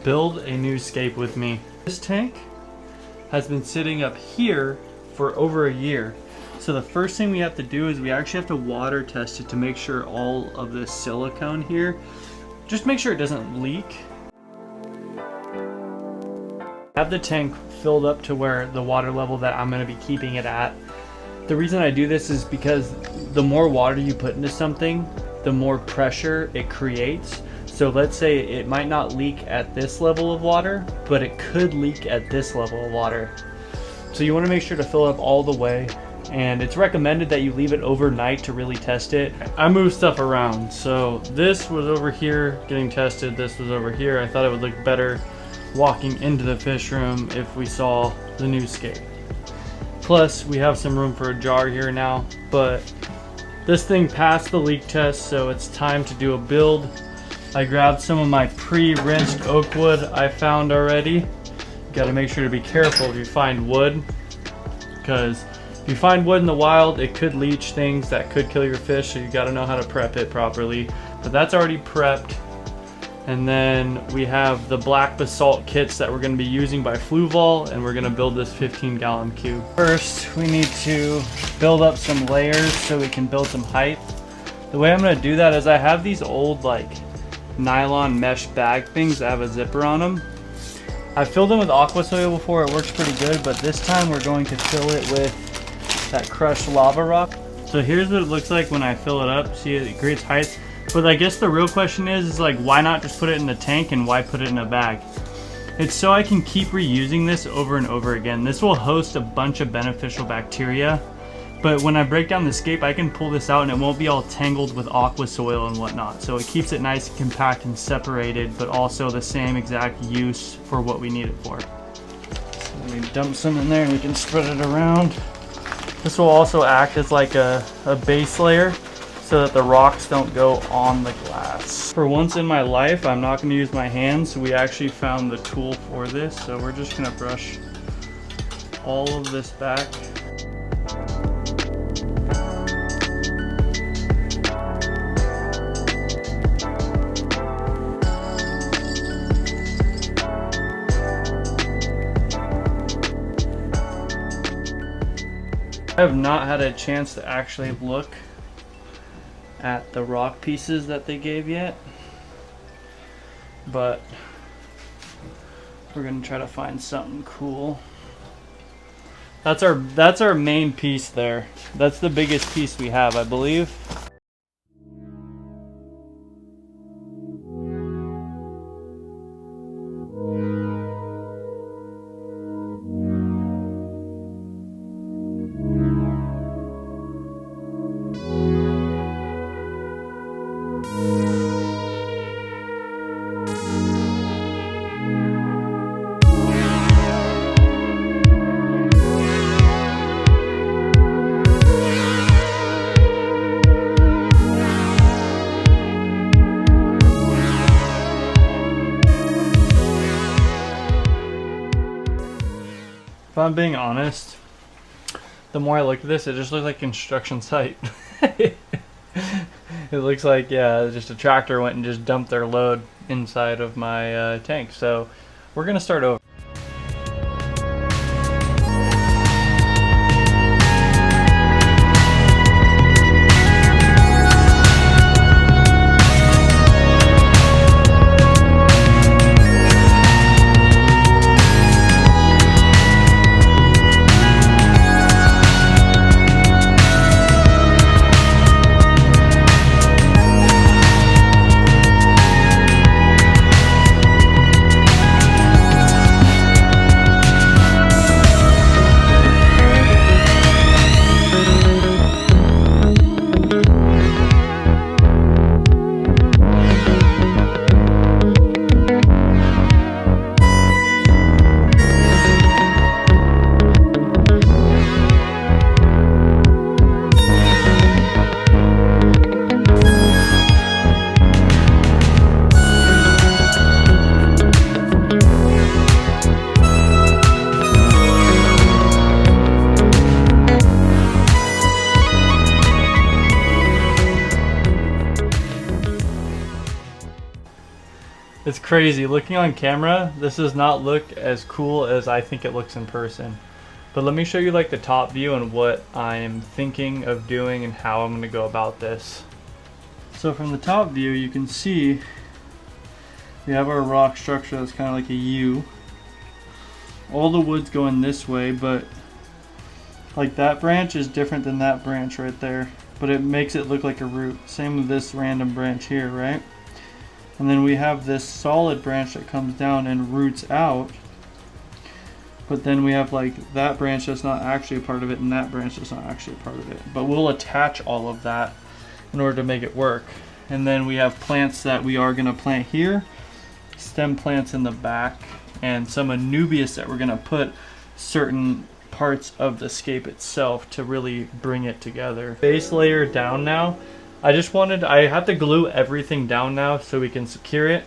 build a new scape with me. This tank has been sitting up here for over a year. So the first thing we have to do is we actually have to water test it to make sure all of this silicone here, just make sure it doesn't leak. Have the tank filled up to where the water level that I'm going to be keeping it at. The reason I do this is because the more water you put into something, the more pressure it creates. So let's say it might not leak at this level of water, but it could leak at this level of water. So you want to make sure to fill it up all the way, and it's recommended that you leave it overnight to really test it. I move stuff around, so this was over here getting tested, this was over here. I thought it would look better walking into the fish room if we saw the new scape. Plus we have some room for a jar here now, but this thing passed the leak test, so it's time to do a build. I grabbed some of my pre-rinsed oak wood I found already. You gotta make sure to be careful if you find wood, because if you find wood in the wild, it could leach things that could kill your fish, so you gotta know how to prep it properly. But that's already prepped. And then we have the black basalt kits that we're gonna be using by Fluval, and we're gonna build this 15-gallon cube. First, we need to build up some layers so we can build some height. The way I'm gonna do that is I have these old like nylon mesh bag things that have a zipper on them. I've filled them with aqua soil before, it works pretty good, but this time we're going to fill it with that crushed lava rock. So here's what it looks like when I fill it up. See, it creates height. But I guess the real question is like, why not just put it in the tank and why put it in a bag? It's so I can keep reusing this over and over again. This will host a bunch of beneficial bacteria. But when I break down the scape, I can pull this out and it won't be all tangled with aqua soil and whatnot. So it keeps it nice and compact and separated, but also the same exact use for what we need it for. So we dump some in there and we can spread it around. This will also act as like a base layer so that the rocks don't go on the glass. For once in my life, I'm not going to use my hands. We actually found the tool for this, so we're just going to brush all of this back. I have not had a chance to actually look at the rock pieces that they gave yet, but we're gonna try to find something cool. That's our main piece there. That's the biggest piece we have, I believe. If I'm being honest, the more I look at this, it just looks like a construction site. It looks like, yeah, just a tractor went and just dumped their load inside of my tank. So we're gonna start over. crazy. Looking on camera, this does not look as cool as I think it looks in person. But let me show you like the top view and what I'm thinking of doing and how I'm going to go about this. So from the top view, you can see we have our rock structure that's kind of like a U. All the wood's going this way, but like that branch is different than that branch right there, but it makes it look like a root. Same with this random branch here, right? And then we have this solid branch that comes down and roots out, but then we have like that branch that's not actually a part of it and that branch that's not actually a part of it. But we'll attach all of that in order to make it work. And then we have plants that we are going to plant here, stem plants in the back, and some anubias that we're going to put certain parts of the scape itself to really bring it together. Base layer down now. I have to glue everything down now so we can secure it,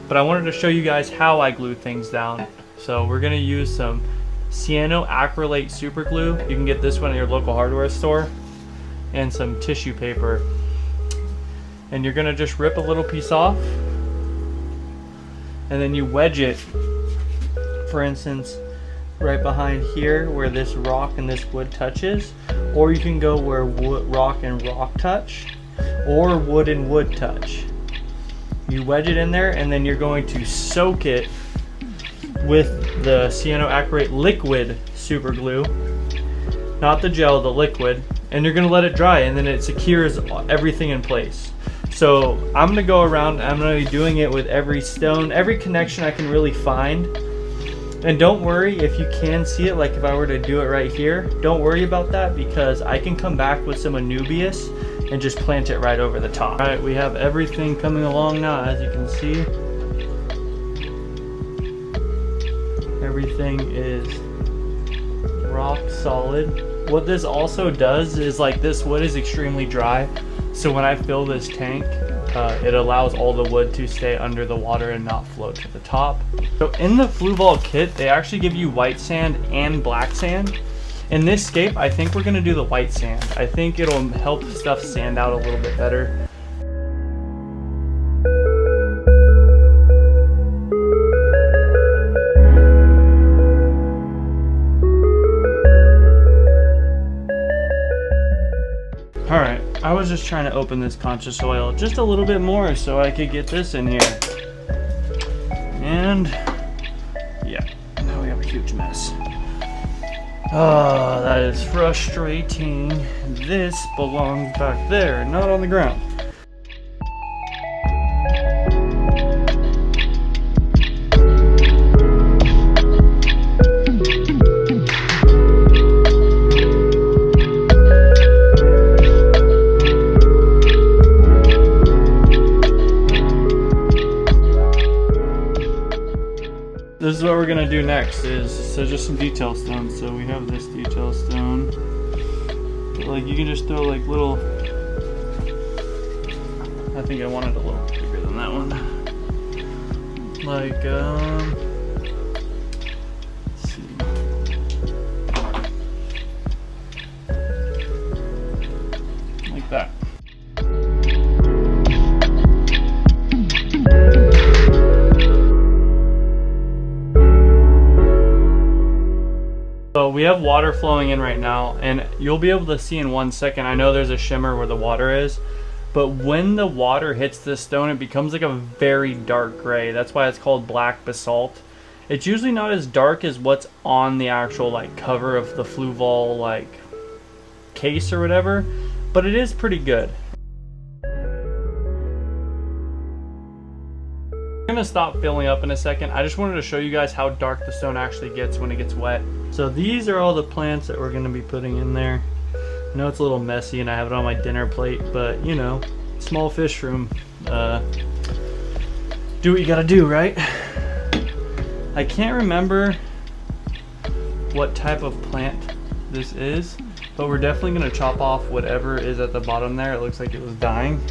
but I wanted to show you guys how I glue things down. So we're going to use some cyanoacrylate super glue. You can get this one at your local hardware store, and some tissue paper. And you're going to just rip a little piece off, and then you wedge it, for instance, right behind here where this rock and this wood touches, or you can go where rock and rock touch, or wood and wood touch. You wedge it in there, and then you're going to soak it with the cyanoacrylate liquid super glue, not the gel, the liquid, and you're going to let it dry, and then it secures everything in place. So I'm going to go around, I'm going to be doing it with every stone, every connection I can really find. And don't worry if you can see it, like if I were to do it right here, don't worry about that, because I can come back with some anubias and just plant it right over the top. All right, we have everything coming along now, as you can see. Everything is rock solid. What this also does is, like, this wood is extremely dry, so when I fill this tank, it allows all the wood to stay under the water and not float to the top. So in the Fluval kit, they actually give you white sand and black sand. In this scape, I think we're gonna do the white sand. I think it'll help stuff stand out a little bit better. Alright, I was just trying to open this conscious oil just a little bit more so I could get this in here. And yeah, now we have a huge mess. Oh, that is frustrating. This belongs back there, not on the ground. This is what we're gonna do next, so just some detail stones. So we have this detail stone, but like you can just throw like little, I think I wanted a little bigger than that one, like let's see, like that. So we have water flowing in right now, and you'll be able to see in 1 second. I know there's a shimmer where the water is, but when the water hits the stone, it becomes like a very dark gray. That's why it's called black basalt. It's usually not as dark as what's on the actual like cover of the Fluval like case or whatever, but it is pretty good. I'm gonna stop filling up in a second. I just wanted to show you guys how dark the stone actually gets when it gets wet. So these are all the plants that we're gonna be putting in there. I know it's a little messy and I have it on my dinner plate, but you know, small fish room. Do what you gotta do, right? I can't remember what type of plant this is, but we're definitely gonna chop off whatever is at the bottom there. It looks like it was dying.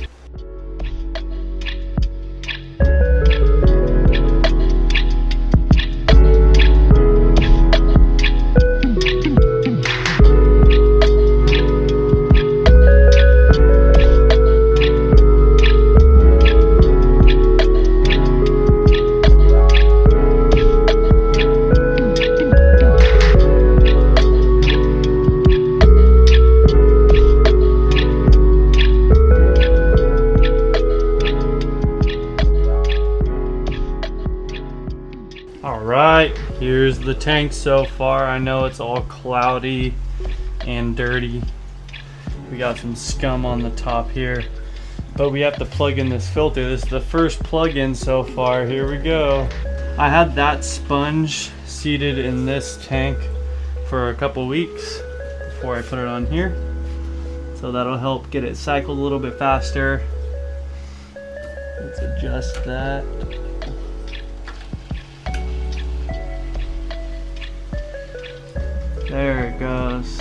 All right, here's the tank so far. I know it's all cloudy and dirty. We got some scum on the top here, but we have to plug in this filter. This is the first plug-in so far. Here we go. I had that sponge seated in this tank for a couple weeks before I put it on here. So that'll help get it cycled a little bit faster. Let's adjust that. There it goes.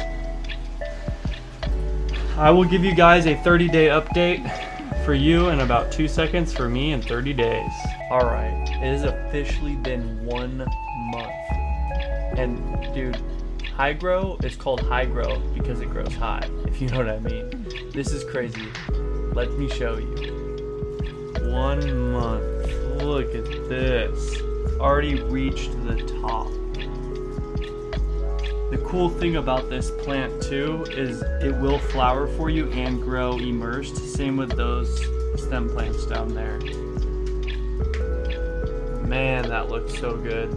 I will give you guys a 30-day update for you in about 2 seconds, for me in 30 days. All right, it has officially been 1 month. And dude, high grow is called high grow because it grows high, if you know what I mean. This is crazy. Let me show you. 1 month. Look at this. It's already reached the top. The cool thing about this plant too is it will flower for you and grow immersed. Same with those stem plants down there. Man, that looks so good.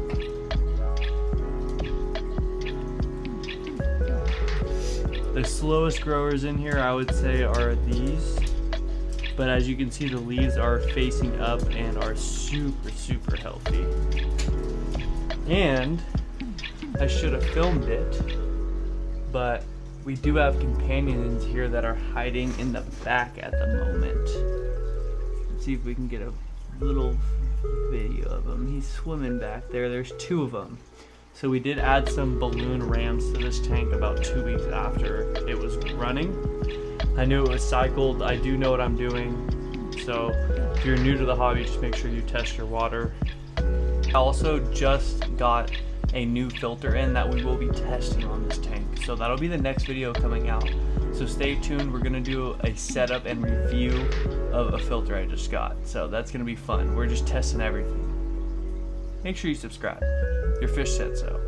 The slowest growers in here, I would say, are these. But as you can see, the leaves are facing up and are super, super healthy. And I should have filmed it, but we do have companions here that are hiding in the back at the moment. Let's see if we can get a little video of him. He's swimming back there. There's 2 of them. So we did add some balloon rams to this tank about 2 weeks after it was running. I knew it was cycled. I do know what I'm doing. So if you're new to the hobby, just make sure you test your water. I also just got a new filter in that we will be testing on this tank. So that'll be the next video coming out. So stay tuned. We're gonna do a setup and review of a filter I just got. So that's gonna be fun. We're just testing everything. Make sure you subscribe. Your fish said so.